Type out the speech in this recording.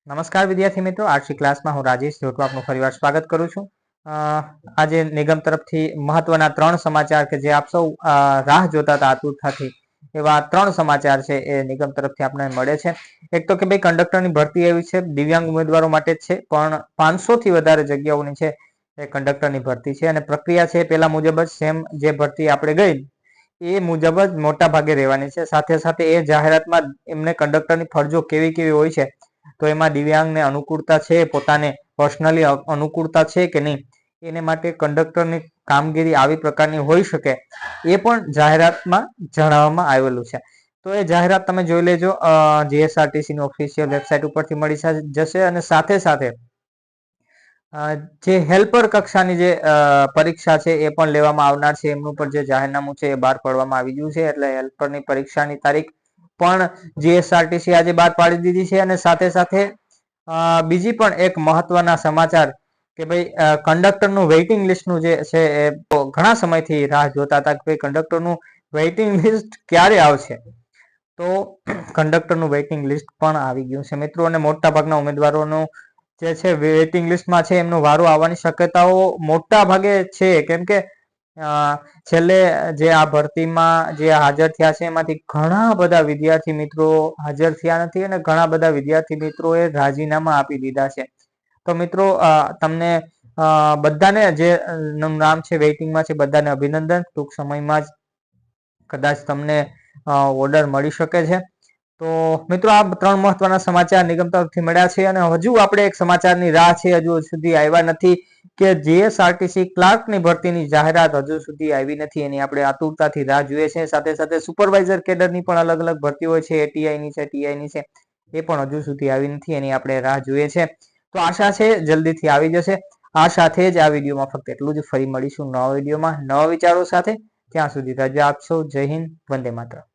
નમસ્કાર વિદ્યાર્થી મિત્રો, આરસી ક્લાસમાં હું રાજેશ જોટવા આપનું ફરીવાર સ્વાગત કરું છું। આજે નિગમ તરફથી મહત્વના 3 સમાચાર કે જે આપ સૌ રાહ જોતા હતા આતુરતાથી, એવા 3 સમાચાર છે એ નિગમ તરફથી આપણને મળે છે। એક તો કે ભાઈ કંડક્ટરની ભરતી એવી છે, દિવ્યાંગ ઉમેદવારો માટે જ છે, પણ 500 થી વધારે જગ્યાઓની છે એ કંડક્ટરની ભરતી છે અને પ્રક્રિયા છે પેલા મુજબ જ સેમ જે ભરતી આપણે ગઈ એ મુજબ જ મોટા ભાગે રહેવાની છે। સાથે સાથે એ જાહેરાતમાં એમને કંડક્ટરની ફરજો કેવી કેવી હોય છે, તો એમાં દિવ્યાંગને અનુકૂળતા છે, પોતાને પર્સનલી અનુકૂળતા છે કે નહીં, એને માટે કંડક્ટરની કામગીરી આવી પ્રકારની હોઈ શકે એ પણ જાહેરાતમાં જણાવવામાં આવેલું છે। તો એ જાહેરાત તમે જોઈ લેજો, જીએસઆરટીસી ની ઓફિશિયલ વેબસાઇટ ઉપરથી મળી જશે। અને સાથે સાથે જે હેલ્પર કક્ષાની જે પરીક્ષા છે એ પણ લેવામાં આવનાર છે, એમનું પણ જે જાહેરનામું છે એ બહાર પાડવામાં આવી ગયું છે। એટલે હેલ્પરની પરીક્ષાની તારીખ પણ જીએસઆરટીસી આજે બહાર પાડી દીધી છે। અને સાથે સાથે બીજી પણ એક મહત્વના સમાચાર કે ભાઈ કંડક્ટરનું વેઇટિંગ લિસ્ટનું જે છે એ ઘણા સમયથી રાહ જોતા હતા કે ભાઈ કંડક્ટરનું વેઇટિંગ લિસ્ટ ક્યારે આવશે, તો કંડક્ટરનું વેઇટિંગ લિસ્ટ પણ આવી ગયું છે મિત્રો। અને મોટા ભાગના ઉમેદવારોનું જે છે વેઇટિંગ લિસ્ટમાં છે એમનો વારો આવવાની શક્યતાઓ મોટા ભાગે છે, કેમ કે છેલ્લે જે આ ભરતીમાં જે હાજર થયા છે એમાંથી ઘણા બધા વિદ્યાર્થી મિત્રો હાજર થયા નથી અને ઘણા બધા વિદ્યાર્થી મિત્રોએ રાજીનામા આપી દીધા છે। તો મિત્રો તમને બધાને જે નામ છે વેઇટિંગમાં છે બધાને અભિનંદન। ટૂંક સમયમાં જ કદાચ તમને ઓર્ડર મળી શકે છે। તો મિત્રો આ 3 મહત્વના સમાચાર નિગમ તરફથી મળ્યા છે અને હજુ આપણે એક સમાચારની રાહ છે, હજુ સુધી આવ્યા નથી કે જીએસઆરટીસી ક્લાર્કની ભરતીની જાહેરાત હજુ સુધી આવી નથી, એની આપણે આતુરતાથી રાહ જોઈએ છે। સાથે સાથે સુપરવાઇઝર કેડરની પણ અલગ અલગ ભરતી હોય છે, એટીઆઈની છે, ટીઆઈની છે, એ પણ હજુ સુધી આવી નથી, એની આપણે રાહ જોઈએ છે। તો આશા છે જલ્દીથી આવી જશે। આ સાથે જ આ વિડીયોમાં ફક્ત એટલું જ, ફરી મળીશું નવા વિડીયોમાં નવા વિચારો સાથે। ત્યાં સુધી રજા આપશો। જય હિન્દ, વંદે માતરમ।